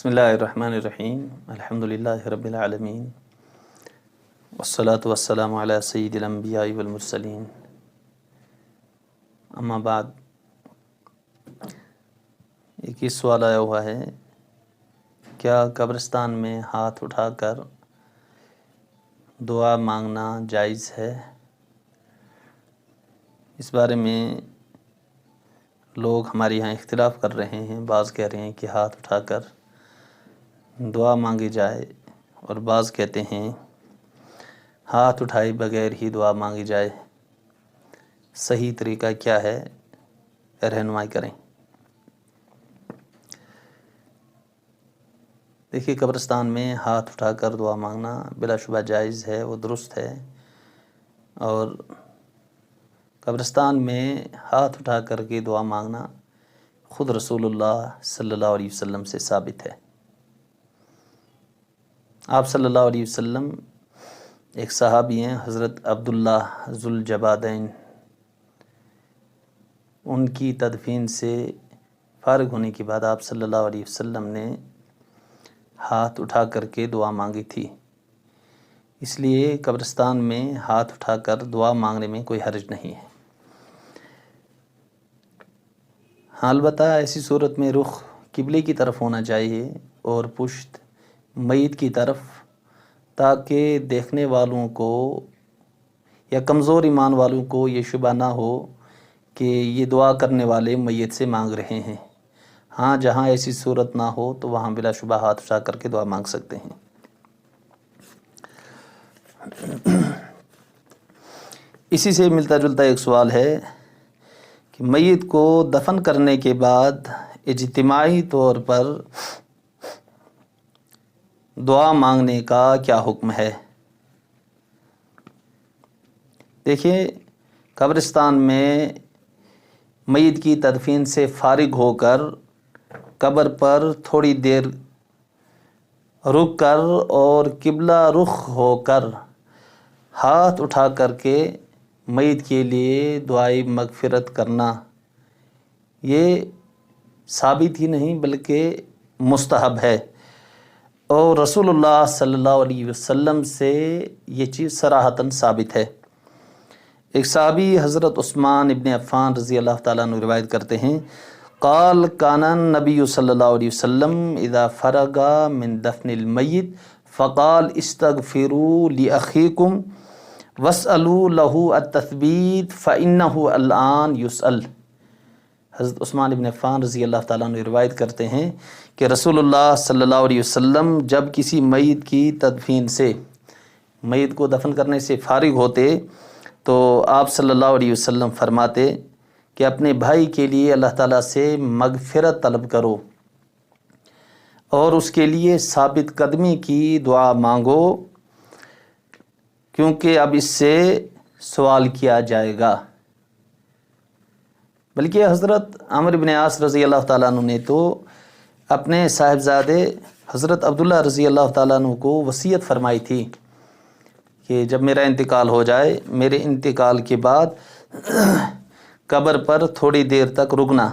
بسم اللہ الرحمن الرحیم الحمدللہ رب العالمین والصلاة والسلام علی سید الانبیاء والمرسلین اما بعد، ایک ہی سوال آیا ہوا ہے، کیا قبرستان میں ہاتھ اٹھا کر دعا مانگنا جائز ہے؟ اس بارے میں لوگ ہمارے یہاں اختلاف کر رہے ہیں۔ بعض کہہ رہے ہیں کہ ہاتھ اٹھا کر دعا مانگی جائے، اور بعض کہتے ہیں ہاتھ اٹھائے بغیر ہی دعا مانگی جائے۔ صحیح طریقہ کیا ہے، رہنمائی کریں۔ دیکھیے، قبرستان میں ہاتھ اٹھا کر دعا مانگنا بلا شبہ جائز ہے، وہ درست ہے، اور قبرستان میں ہاتھ اٹھا کر کے دعا مانگنا خود رسول اللہ صلی اللہ علیہ وسلم سے ثابت ہے۔ آپ صلی اللہ علیہ وسلم ایک صحابی ہیں، حضرت عبداللہ ذوالجبادین، ان کی تدفین سے فارغ ہونے کے بعد آپ صلی اللہ علیہ وسلم نے ہاتھ اٹھا کر کے دعا مانگی تھی۔ اس لیے قبرستان میں ہاتھ اٹھا کر دعا مانگنے میں کوئی حرج نہیں ہے۔ ہاں، البتہ ایسی صورت میں رخ قبلے کی طرف ہونا چاہیے اور پشت میت کی طرف، تاکہ دیکھنے والوں کو یا کمزور ایمان والوں کو یہ شبہ نہ ہو کہ یہ دعا کرنے والے میت سے مانگ رہے ہیں۔ ہاں، جہاں ایسی صورت نہ ہو تو وہاں بلا شبہ ہاتھ اٹھا کر کے دعا مانگ سکتے ہیں۔ اسی سے ملتا جلتا ایک سوال ہے کہ میت کو دفن کرنے کے بعد اجتماعی طور پر دعا مانگنے کا کیا حکم ہے؟ دیکھیے، قبرستان میں میت کی تدفین سے فارغ ہو کر قبر پر تھوڑی دیر رک کر اور قبلہ رخ ہو کر ہاتھ اٹھا کر کے میت کے لیے دعائے مغفرت کرنا، یہ ثابت ہی نہیں بلکہ مستحب ہے، اور رسول اللہ صلی اللہ علیہ وسلم سے یہ چیز صراحتاً ثابت ہے۔ ایک صحابی حضرت عثمان ابن عفان رضی اللہ تعالیٰ عنہ روایت کرتے ہیں، قال کان النبی صلی اللہ علیہ وسلم اذا فرغ من دفن المیت فقال استغفروا لاخیکم واسألوا له التثبیت فإنه الآن يسأل۔ حضرت عثمان ابن عفان رضی اللہ تعالیٰ عنہ روایت کرتے ہیں کہ رسول اللہ صلی اللہ علیہ وسلم جب کسی میت کی تدفین سے، میت کو دفن کرنے سے فارغ ہوتے تو آپ صلی اللہ علیہ وسلم فرماتے کہ اپنے بھائی کے لیے اللہ تعالیٰ سے مغفرت طلب کرو اور اس کے لیے ثابت قدمی کی دعا مانگو، کیونکہ اب اس سے سوال کیا جائے گا۔ بلکہ حضرت عمرو بن عاص رضی اللہ تعالیٰ عنہ نے تو اپنے صاحبزادے حضرت عبداللہ رضی اللہ تعالیٰ عنہ کو وصیت فرمائی تھی کہ جب میرا انتقال ہو جائے، میرے انتقال کے بعد قبر پر تھوڑی دیر تک رکنا،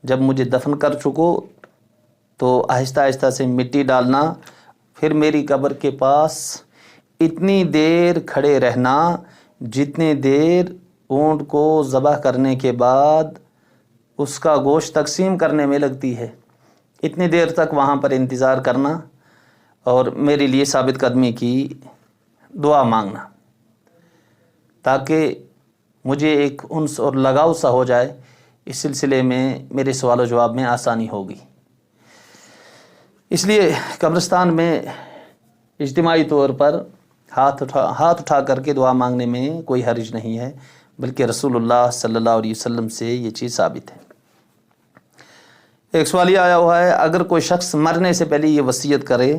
جب مجھے دفن کر چکو تو آہستہ آہستہ سے مٹی ڈالنا، پھر میری قبر کے پاس اتنی دیر کھڑے رہنا جتنی دیر اونٹ کو ذبح کرنے کے بعد اس کا گوشت تقسیم کرنے میں لگتی ہے، اتنی دیر تک وہاں پر انتظار کرنا اور میرے لیے ثابت قدمی کی دعا مانگنا، تاکہ مجھے ایک انس اور لگاؤ سا ہو جائے، اس سلسلے میں میرے سوال و جواب میں آسانی ہوگی۔ اس لیے قبرستان میں اجتماعی طور پر ہاتھ اٹھا کر کے دعا مانگنے میں کوئی حرج نہیں ہے، بلکہ رسول اللہ صلی اللہ علیہ وسلم سے یہ چیز ثابت ہے۔ ایک سوال یہ آیا ہوا ہے، اگر کوئی شخص مرنے سے پہلے یہ وصیت کرے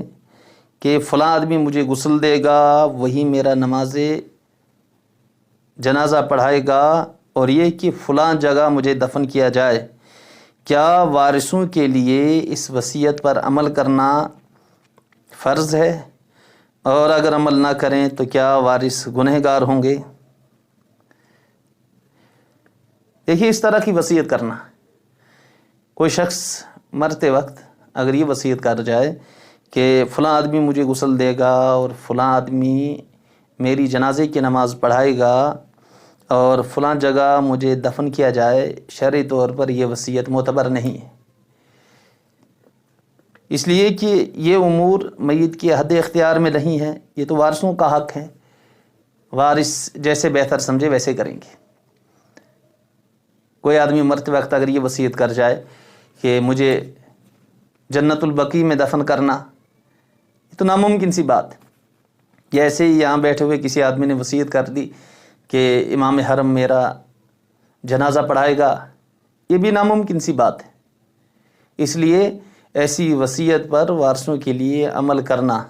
کہ فلاں آدمی مجھے غسل دے گا، وہی میرا نماز جنازہ پڑھائے گا، اور یہ کہ فلاں جگہ مجھے دفن کیا جائے، کیا وارثوں کے لیے اس وصیت پر عمل کرنا فرض ہے؟ اور اگر عمل نہ کریں تو کیا وارث گنہگار ہوں گے؟ دیکھیے، اس طرح کی وصیت کرنا، کوئی شخص مرتے وقت اگر یہ وصیت کر جائے کہ فلاں آدمی مجھے غسل دے گا اور فلاں آدمی میری جنازے کی نماز پڑھائے گا اور فلاں جگہ مجھے دفن کیا جائے، شرعی طور پر یہ وصیت معتبر نہیں ہے، اس لیے کہ یہ امور میت کی حد اختیار میں نہیں ہے، یہ تو وارثوں کا حق ہے، وارث جیسے بہتر سمجھے ویسے کریں گے۔ کوئی آدمی مرتے وقت اگر یہ وصیت کر جائے کہ مجھے جنت البقیع میں دفن کرنا، یہ تو ناممکن سی بات ہے۔ یا ایسے ہی یہاں بیٹھے ہوئے کسی آدمی نے وصیت کر دی کہ امام حرم میرا جنازہ پڑھائے گا، یہ بھی ناممکن سی بات ہے۔ اس لیے ایسی وصیت پر وارثوں کے لیے عمل کرنا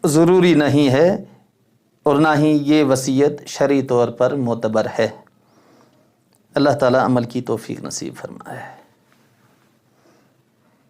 ضروری نہیں ہے، اور نہ ہی یہ وصیت شرعی طور پر معتبر ہے۔ اللہ تعالیٰ عمل کی توفیق نصیب فرمائے۔